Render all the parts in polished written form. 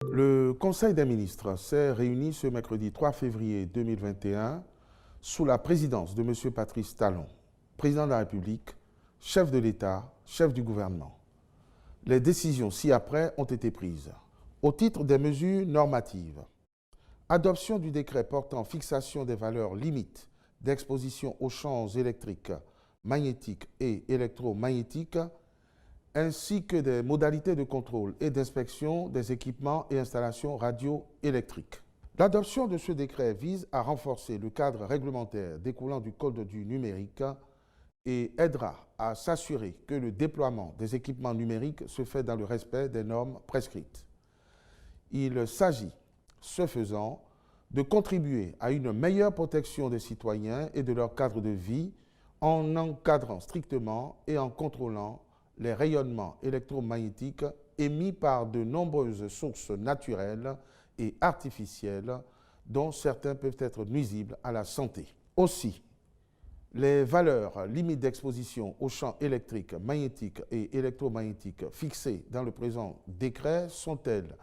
Le Conseil des ministres s'est réuni ce mercredi 3 février 2021 sous la présidence de M. Patrice Talon, président de la République, chef de l'État, chef du gouvernement. Les décisions ci-après ont été prises. Au titre des mesures normatives, adoption du décret portant fixation des valeurs limites d'exposition aux champs électriques, magnétiques et électromagnétiques, ainsi que des modalités de contrôle et d'inspection des équipements et installations radioélectriques. L'adoption de ce décret vise à renforcer le cadre réglementaire découlant du Code du numérique et aidera à s'assurer que le déploiement des équipements numériques se fait dans le respect des normes prescrites. Il s'agit, ce faisant, de contribuer à une meilleure protection des citoyens et de leur cadre de vie en encadrant strictement et en contrôlant les rayonnements électromagnétiques émis par de nombreuses sources naturelles et artificielles dont certains peuvent être nuisibles à la santé. Aussi, les valeurs limites d'exposition aux champs électriques, magnétiques et électromagnétiques fixées dans le présent décret sont-elles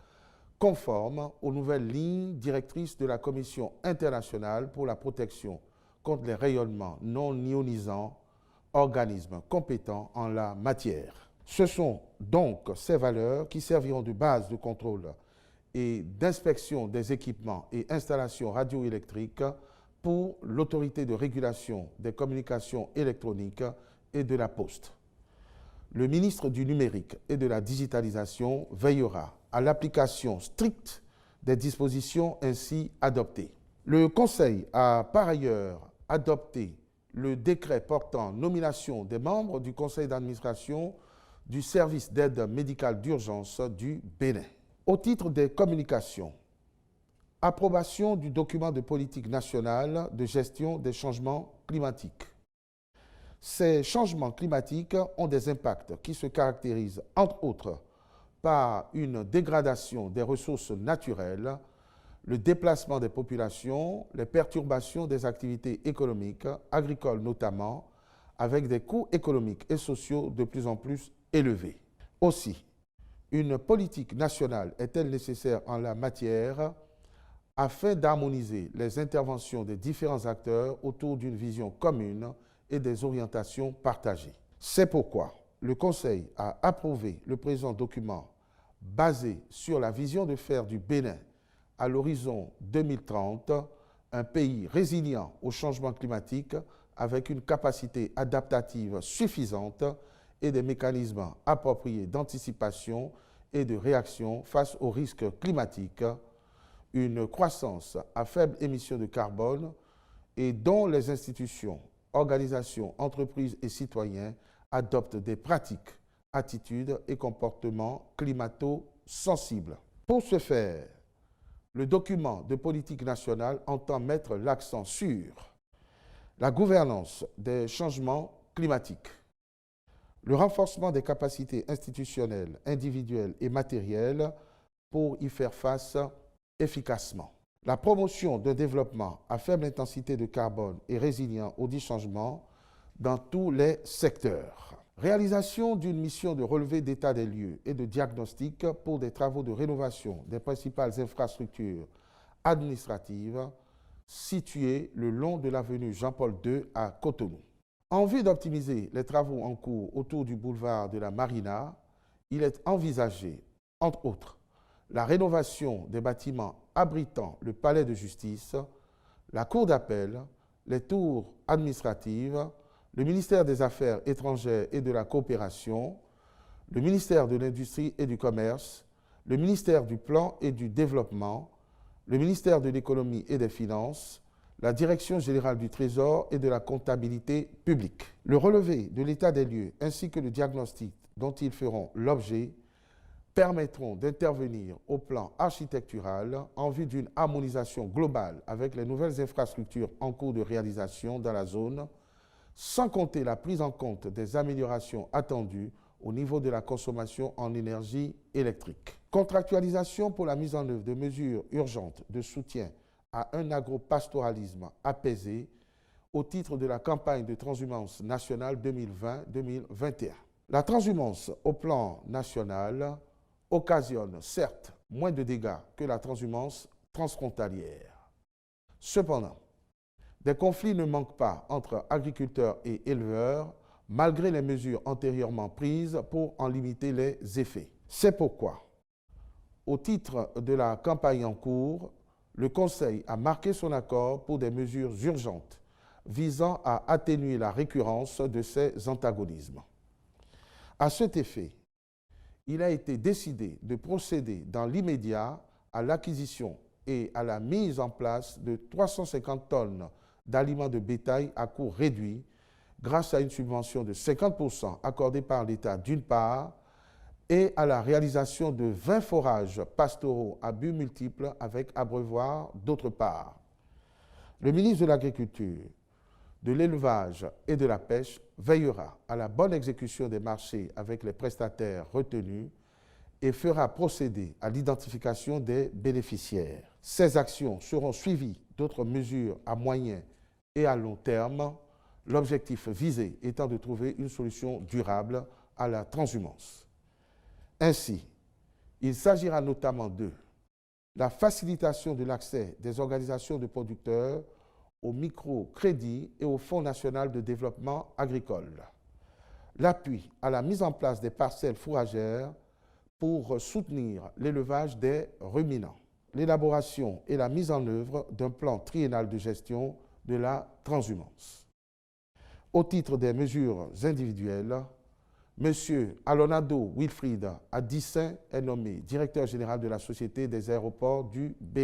conformes aux nouvelles lignes directrices de la Commission internationale pour la protection contre les rayonnements non ionisants, organismes compétents en la matière. Ce sont donc ces valeurs qui serviront de base de contrôle et d'inspection des équipements et installations radioélectriques pour l'autorité de régulation des communications électroniques et de la Poste. Le ministre du Numérique et de la Digitalisation veillera à l'application stricte des dispositions ainsi adoptées. Le Conseil a par ailleurs adopté le décret portant nomination des membres du conseil d'administration du service d'aide médicale d'urgence du Bénin. Au titre des communications, approbation du document de politique nationale de gestion des changements climatiques. Ces changements climatiques ont des impacts qui se caractérisent, entre autres, par une dégradation des ressources naturelles, le déplacement des populations, les perturbations des activités économiques, agricoles notamment, avec des coûts économiques et sociaux de plus en plus élevés. Aussi, une politique nationale est-elle nécessaire en la matière afin d'harmoniser les interventions des différents acteurs autour d'une vision commune et des orientations partagées. C'est pourquoi le Conseil a approuvé le présent document basé sur la vision de faire du Bénin à l'horizon 2030, un pays résilient au changement climatique avec une capacité adaptative suffisante et des mécanismes appropriés d'anticipation et de réaction face aux risques climatiques, une croissance à faible émission de carbone et dont les institutions, organisations, entreprises et citoyens adoptent des pratiques, attitudes et comportements climato-sensibles. Pour ce faire, le document de politique nationale entend mettre l'accent sur la gouvernance des changements climatiques, le renforcement des capacités institutionnelles, individuelles et matérielles pour y faire face efficacement, la promotion d'un développement à faible intensité de carbone et résilient aux dits changements dans tous les secteurs. Réalisation d'une mission de relevé d'état des lieux et de diagnostic pour des travaux de rénovation des principales infrastructures administratives situées le long de l'avenue Jean-Paul II à Cotonou. En vue d'optimiser les travaux en cours autour du boulevard de la Marina, il est envisagé, entre autres, la rénovation des bâtiments abritant le palais de justice, la cour d'appel, les tours administratives, le ministère des Affaires étrangères et de la coopération, le ministère de l'Industrie et du Commerce, le ministère du Plan et du Développement, le ministère de l'Économie et des Finances, la Direction générale du Trésor et de la comptabilité publique. Le relevé de l'état des lieux ainsi que le diagnostic dont ils feront l'objet permettront d'intervenir au plan architectural en vue d'une harmonisation globale avec les nouvelles infrastructures en cours de réalisation dans la zone, sans compter la prise en compte des améliorations attendues au niveau de la consommation en énergie électrique. Contractualisation pour la mise en œuvre de mesures urgentes de soutien à un agropastoralisme apaisé au titre de la campagne de transhumance nationale 2020-2021. La transhumance au plan national occasionne certes moins de dégâts que la transhumance transfrontalière. Cependant, des conflits ne manquent pas entre agriculteurs et éleveurs, malgré les mesures antérieurement prises pour en limiter les effets. C'est pourquoi, au titre de la campagne en cours, le Conseil a marqué son accord pour des mesures urgentes visant à atténuer la récurrence de ces antagonismes. À cet effet, il a été décidé de procéder dans l'immédiat à l'acquisition et à la mise en place de 350 tonnes d'aliments de bétail à coût réduit grâce à une subvention de 50% accordée par l'État d'une part et à la réalisation de 20 forages pastoraux à but multiple avec abreuvoir d'autre part. Le ministre de l'Agriculture, de l'Élevage et de la Pêche veillera à la bonne exécution des marchés avec les prestataires retenus et fera procéder à l'identification des bénéficiaires. Ces actions seront suivies d'autres mesures à moyen et à long terme, l'objectif visé étant de trouver une solution durable à la transhumance. Ainsi, il s'agira notamment de la facilitation de l'accès des organisations de producteurs au microcrédit et au Fonds national de développement agricole, l'appui à la mise en place des parcelles fourragères pour soutenir l'élevage des ruminants, l'élaboration et la mise en œuvre d'un plan triennal de gestion de la transhumance. Au titre des mesures individuelles, M. Alonado Wilfried Adissin est nommé directeur général de la Société des aéroports du Bénin.